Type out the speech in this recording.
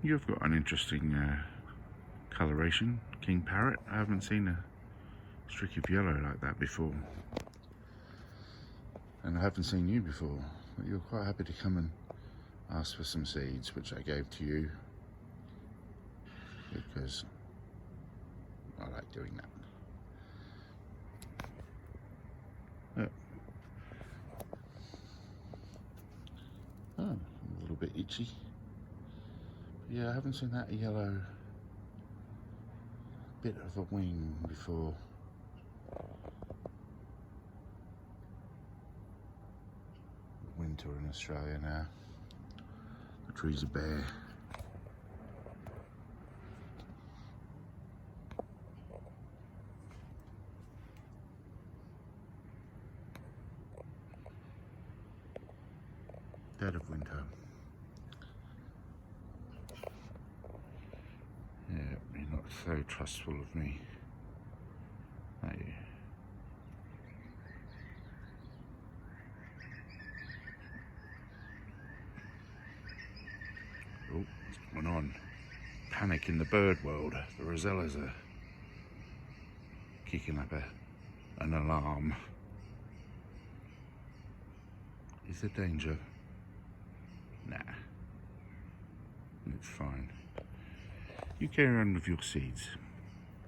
You've got an interesting coloration, king parrot. I haven't seen a streak of yellow like that before. And I haven't seen you before. But you were quite happy to come and ask for some seeds, which I gave to you because I like doing that. Oh, a little bit itchy. But yeah, I haven't seen that yellow bit of a wing before. Winter in Australia now. The trees are bare. Dead of winter. Yeah, you're not so trustful of me, are you? Oh, what's going on? Panic in the bird world. The rosellas are kicking up an alarm. Is there danger? Nah, it's fine. You carry on with your seeds.